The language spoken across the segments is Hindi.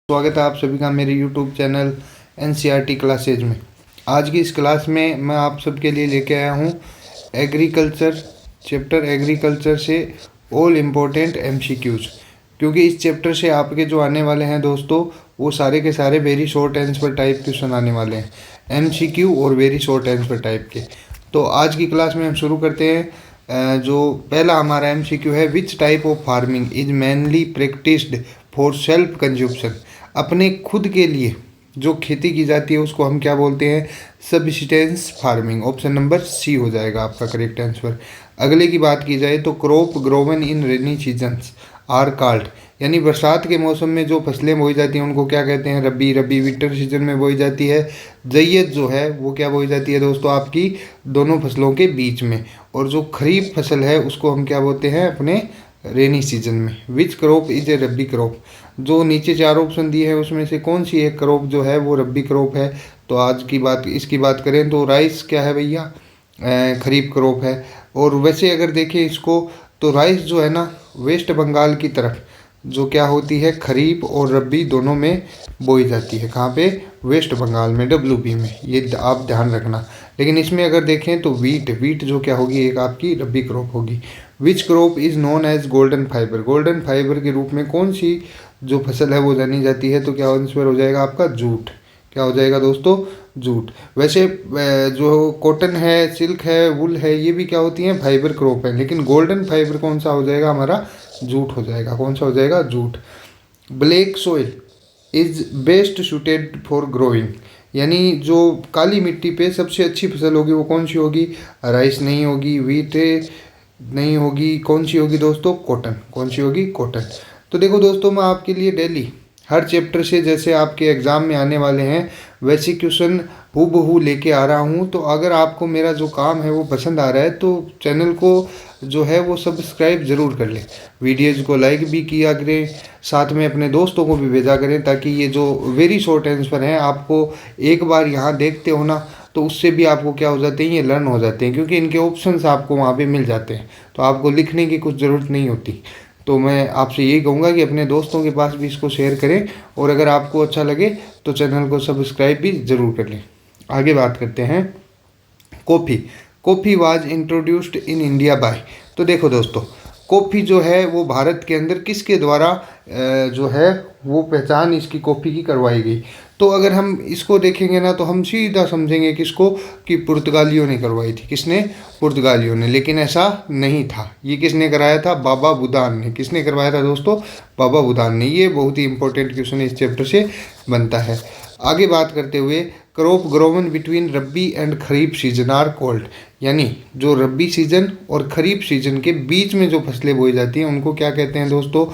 स्वागत है आप सभी का मेरे YouTube चैनल NCERT क्लासेज में। आज की इस क्लास में मैं आप सबके लिए लेके आया हूँ एग्रीकल्चर चैप्टर एग्रीकल्चर से ऑल इम्पोर्टेंट MCQs, क्योंकि इस चैप्टर से आपके जो आने वाले हैं दोस्तों वो सारे के सारे very short answer type question आने वाले हैं, MCQ और वेरी शॉर्ट आंसर टाइप के। तो आज की क्लास में हम शुरू करते हैं। जो पहला हमारा MCQ है, which type of farming is mainly practised for self consumption. अपने खुद के लिए जो खेती की जाती है उसको हम क्या बोलते हैं? Subsistence farming. Option number C हो जाएगा आपका करेक्ट आंसर। अगले की बात की जाए तो crop grown in rainy seasons are called, यानी बरसात के मौसम में जो फसलें बोई जाती हैं उनको क्या कहते हैं? रबी विंटर सीजन में बोई जाती है। जैयद जो है वो क्या बोई जाती है दोस्तों? आपकी दोनों फसलों के बीच में। और जो खरीफ फसल है उसको हम क्या बोलते हैं? अपने रेनी सीजन में। Which crop is a rabi crop. जो नीचे चार ऑप्शन दिए हैं उसमें से कौन सी एक क्रॉप जो है वो रबी क्रॉप है? तो आज की बात इसकी बात करें तो राइस क्या है भैया? खरीफ क्रॉप है। और वैसे अगर देखें इसको तो राइस जो है ना वेस्ट बंगाल की तरफ जो क्या होती है, खरीफ और रबी दोनों में बोई जाती है। कहाँ पे? वेस्ट बंगाल में, WB में। ये आप ध्यान रखना। लेकिन इसमें अगर देखें तो वीट जो क्या होगी, एक आपकी रबी क्रॉप होगी। Which crop is known as golden fibre. Golden fibre के रूप में कौन सी जो फसल है वो जानी जाती है? तो क्या आंसर हो जाएगा आपका? जूट। क्या हो जाएगा दोस्तों? जूट। वैसे जो कॉटन है, सिल्क है, वुल है, ये भी क्या होती हैं? फाइबर क्रॉप है। लेकिन गोल्डन फाइबर कौन सा हो जाएगा हमारा? जूट हो जाएगा। कौन सा हो जाएगा? Jute. Black soil is best suited for growing, यानी जो काली मिट्टी पे सबसे अच्छी फसल होगी वो कौन सी होगी? राइस नहीं होगी, वीट नहीं होगी, कौन सी होगी दोस्तों? कॉटन। कौन सी होगी? कॉटन। तो देखो दोस्तों, मैं आपके लिए डेली हर चैप्टर से जैसे आपके एग्ज़ाम में आने वाले हैं वैसे क्वेश्चन हूबहू लेके आ रहा हूँ। तो अगर आपको मेरा जो काम है वो पसंद आ रहा है तो चैनल को जो है वो सब्सक्राइब ज़रूर कर लें, वीडियोज़ को लाइक भी किया करें, साथ में अपने दोस्तों को भी भेजा करें, ताकि ये जो वेरी शॉर्ट आंसर हैं आपको एक बार यहाँ देखते हो ना तो उससे भी आपको क्या हो जाते हैं? ये लर्न हो जाते हैं, क्योंकि इनके ऑप्शंस आपको वहाँ पे मिल जाते हैं। तो आपको लिखने की कुछ ज़रूरत नहीं होती। तो मैं आपसे यही कहूँगा कि अपने दोस्तों के पास भी इसको शेयर करें, और अगर आपको अच्छा लगे तो चैनल को सब्सक्राइब भी ज़रूर कर लें। आगे बात करते हैं coffee was introduced in India by. तो देखो दोस्तों, कॉफ़ी जो है वो भारत के अंदर किसके द्वारा जो है वो पहचान इसकी कॉफ़ी की करवाई गई? तो अगर हम इसको देखेंगे ना तो हम सीधा समझेंगे किसको? कि पुर्तगालियों ने करवाई थी। किसने? पुर्तगालियों ने। लेकिन ऐसा नहीं था। ये किसने कराया था? बाबा बुदान ने। किसने करवाया था दोस्तों? बाबा बुदान ने। ये बहुत ही इंपॉर्टेंट क्वेश्चन इस चैप्टर से बनता है। आगे बात करते हुए, crop grown between rabi and kharif season are called, यानी जो रब्बी सीजन और खरीफ सीजन के बीच में जो फसलें बोई जाती हैं उनको क्या कहते हैं दोस्तों?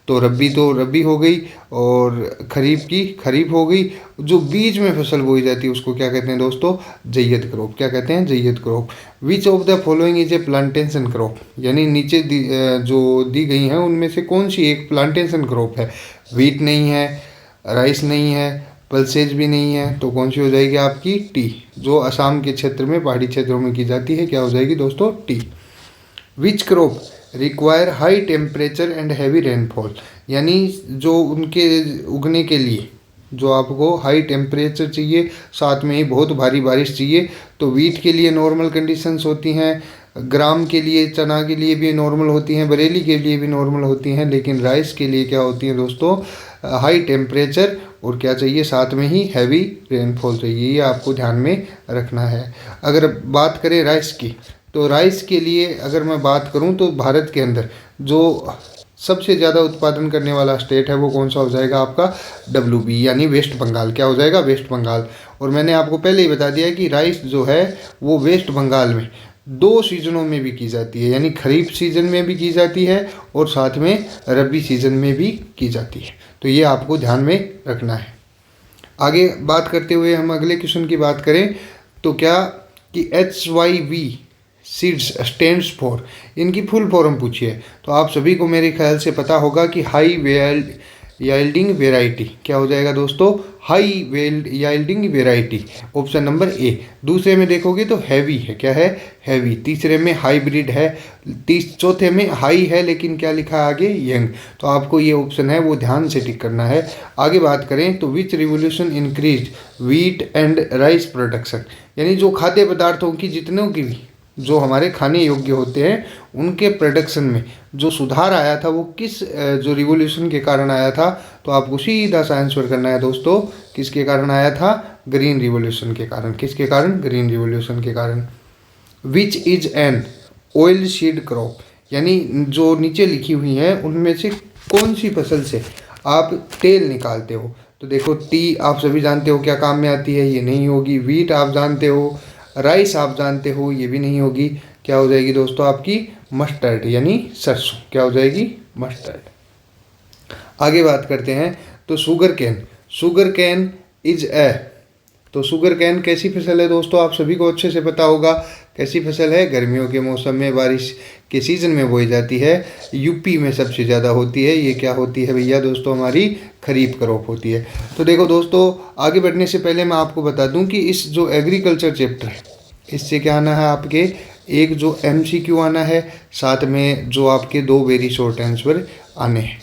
तो रब्बी हो गई और खरीफ की खरीफ हो गई। जो बीच में फसल बोई जाती है उसको क्या कहते हैं दोस्तों? जैयद क्रॉप। क्या कहते हैं? Zaid crop. Which of the following is a plantation crop, यानी नीचे जो दी गई हैं उनमें से कौन सी एक प्लांटेशन क्रॉप है? वीट नहीं है, राइस नहीं है, पल्सेज भी नहीं है, तो कौन सी हो जाएगी आपकी? टी, जो असम के क्षेत्र में, पहाड़ी क्षेत्रों में की जाती है। क्या हो जाएगी दोस्तों? T. Which crop require high temperature and heavy rainfall, यानी जो उनके उगने के लिए जो आपको हाई टेम्परेचर चाहिए, साथ में ही बहुत भारी बारिश चाहिए। तो वीट के लिए नॉर्मल कंडीशंस होती हैं, ग्राम के लिए, चना के लिए भी नॉर्मल होती हैं, बरेली के लिए भी नॉर्मल होती हैं। लेकिन राइस के लिए क्या होती हैं दोस्तों? हाई टेम्परेचर और क्या चाहिए? साथ में ही हैवी रेनफॉल चाहिए। ये आपको ध्यान में रखना है। अगर बात करें राइस की, तो राइस के लिए अगर मैं बात करूं तो भारत के अंदर जो सबसे ज़्यादा उत्पादन करने वाला स्टेट है वो कौन सा हो जाएगा आपका? WB, यानी वेस्ट बंगाल। क्या हो जाएगा? वेस्ट बंगाल। और मैंने आपको पहले ही बता दिया कि राइस जो है वो वेस्ट बंगाल में 2 सीजनों में भी की जाती है, यानी खरीफ सीजन में भी की जाती है और साथ में रबी सीजन में भी की जाती है। तो ये आपको ध्यान में रखना है। आगे बात करते हुए हम अगले क्वेश्चन की बात करें तो क्या कि HYV सीड्स स्टैंड्स फॉर, इनकी फुल फॉर्म पूछिए। तो आप सभी को मेरे ख्याल से पता होगा कि हाई याइल्डिंग वेराइटी। क्या हो जाएगा दोस्तों? High yielding variety, option number A. दूसरे में देखोगे तो हैवी है, क्या है? हैवी। तीसरे में हाइब्रिड है, चौथे में हाई है लेकिन क्या लिखा है आगे? यंग। तो आपको ये ऑप्शन है वो ध्यान से टिक करना है। आगे बात करें तो which revolution increase wheat and rice production, यानी जो खाद्य पदार्थों की जितनों की भी जो हमारे खाने योग्य होते हैं उनके प्रोडक्शन में जो सुधार आया था वो किस जो रिवोल्यूशन के कारण आया था? तो आपको सीधा सा आंसर करना है दोस्तों, किसके कारण आया था? ग्रीन रिवोल्यूशन के कारण। किसके कारण? ग्रीन रिवोल्यूशन के कारण। Which is an oil seed crop, यानी जो नीचे लिखी हुई है उनमें से कौन सी फसल से आप तेल निकालते हो? तो देखो, टी आप सभी जानते हो क्या काम में आती है, ये नहीं होगी। व्हीट आप जानते हो, राइस आप जानते हो, ये भी नहीं होगी। क्या हो जाएगी दोस्तों आपकी? मस्टर्ड, यानी सरसों। क्या हो जाएगी? मस्टर्ड। आगे बात करते हैं तो sugar cane. Sugar cane is a, तो शुगर कैन कैसी फसल है दोस्तों? आप सभी को अच्छे से पता होगा कैसी फसल है। गर्मियों के मौसम में, बारिश के सीज़न में बोई जाती है। यूपी में सबसे ज़्यादा होती है। ये क्या होती है भैया दोस्तों? हमारी खरीफ क्रॉप होती है। तो देखो दोस्तों, आगे बढ़ने से पहले मैं आपको बता दूं कि इस जो एग्रीकल्चर चैप्टर है इससे क्या आना है आपके? एक जो MCQ आना है, साथ में जो आपके 2 वेरी शॉर्ट आंसर आने हैं।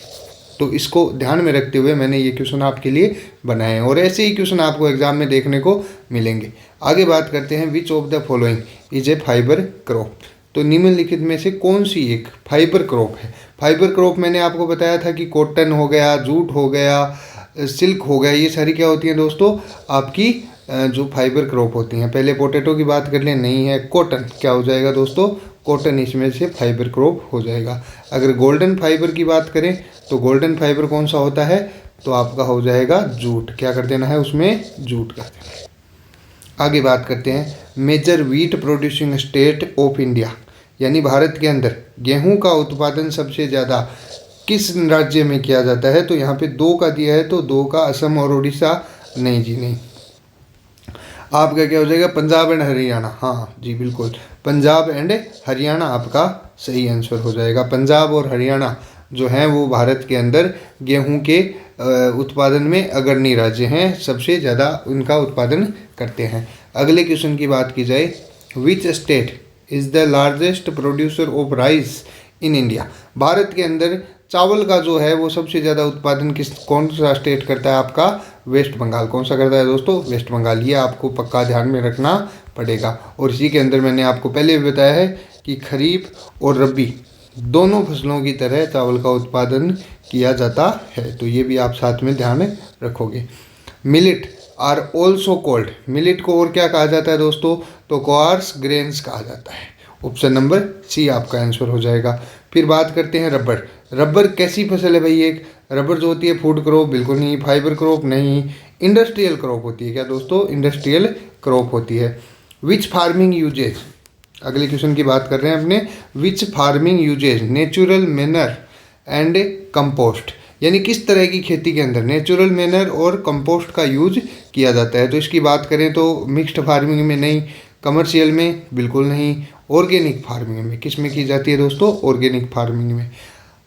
तो इसको ध्यान में रखते हुए मैंने ये क्वेश्चन आपके लिए बनाए हैं और ऐसे ही क्वेश्चन आपको एग्जाम में देखने को मिलेंगे। आगे बात करते हैं, विच of the following is A fibre crop. तो निम्नलिखित में से कौन सी एक फाइबर क्रॉप है? फाइबर क्रॉप मैंने आपको बताया था कि कॉटन हो गया, जूट हो गया, सिल्क हो गया, ये सारी क्या होती हैं दोस्तों? आपकी जो फाइबर क्रॉप होती हैं। पहले पोटैटो की बात कर लें, नहीं है, कॉटन। क्या हो जाएगा दोस्तों? कॉटन इसमें से फाइबर क्रॉप हो जाएगा। अगर गोल्डन फाइबर की बात करें तो गोल्डन फाइबर कौन सा होता है? तो आपका हो जाएगा जूट। क्या कर देना है उसमें? जूट कर देना है। आगे बात करते हैं, major wheat producing state of India, यानी भारत के अंदर गेहूं का उत्पादन सबसे ज़्यादा किस राज्य में किया जाता है? तो यहाँ पे 2 का दिया है, तो 2 का असम और उड़ीसा। नहीं जी नहीं, आपका क्या हो जाएगा? पंजाब एंड हरियाणा। हाँ जी बिल्कुल, पंजाब एंड हरियाणा आपका सही आंसर हो जाएगा। पंजाब और हरियाणा जो हैं वो भारत के अंदर गेहूं के उत्पादन में अग्रणी राज्य हैं, सबसे ज़्यादा उनका उत्पादन करते हैं। अगले क्वेश्चन की बात की जाए, which state is the largest producer of rice in India. Bharat के अंदर चावल का जो है वो सबसे ज़्यादा उत्पादन कौन सा स्टेट करता है? आपका वेस्ट बंगाल। कौन सा करता है दोस्तों? वेस्ट बंगाल। ये आपको पक्का ध्यान में रखना पड़ेगा। और इसी के अंदर मैंने आपको पहले भी बताया है कि खरीफ और रबी दोनों फसलों की तरह चावल का उत्पादन किया जाता है, तो ये भी आप साथ में ध्यान रखोगे। Millet are also called, millet को और क्या कहा जाता है दोस्तों? तो कोआर्स ग्रेन्स कहा जाता है। ऑप्शन नंबर सी आपका आंसर हो जाएगा। फिर बात करते हैं रबर। रबर कैसी फसल है भाई? एक रबर जो होती है फूड क्रॉप? बिल्कुल नहीं। Fibre crop? नहीं। इंडस्ट्रियल क्रॉप होती है। क्या दोस्तों? इंडस्ट्रियल क्रॉप होती है। विच फार्मिंग यूजेज, अगले क्वेश्चन की बात कर रहे हैं अपने, which farming uses natural manner and compost, यानी किस तरह की खेती के अंदर नेचुरल मैनर और कंपोस्ट का यूज किया जाता है? तो इसकी बात करें तो मिक्स्ड फार्मिंग में नहीं, कमर्शियल में बिल्कुल नहीं, ऑर्गेनिक फार्मिंग में। किस में की जाती है दोस्तों? ऑर्गेनिक फार्मिंग में।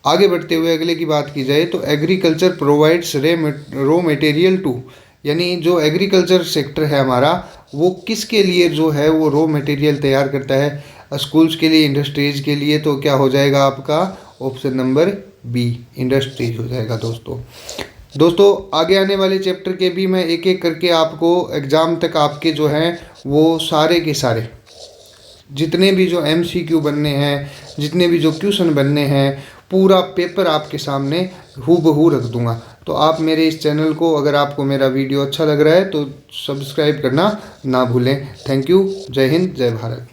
आगे बढ़ते हुए अगले की बात की जाए तो agriculture provides raw material to, यानी जो एग्रीकल्चर सेक्टर है हमारा वो किसके लिए जो है वो रॉ मटेरियल तैयार करता है? स्कूल्स के लिए, इंडस्ट्रीज के लिए। तो क्या हो जाएगा आपका? ऑप्शन नंबर बी, इंडस्ट्रीज हो जाएगा दोस्तों आगे आने वाले चैप्टर के भी मैं एक एक करके आपको एग्ज़ाम तक आपके जो हैं वो सारे के सारे जितने भी जो MCQ बनने हैं, जितने भी जो क्वेश्चन बनने हैं, पूरा पेपर आपके सामने हूबहू रख दूंगा। तो आप मेरे इस चैनल को, अगर आपको मेरा वीडियो अच्छा लग रहा है तो सब्सक्राइब करना ना भूलें। Thank you. जय हिंद, जय भारत।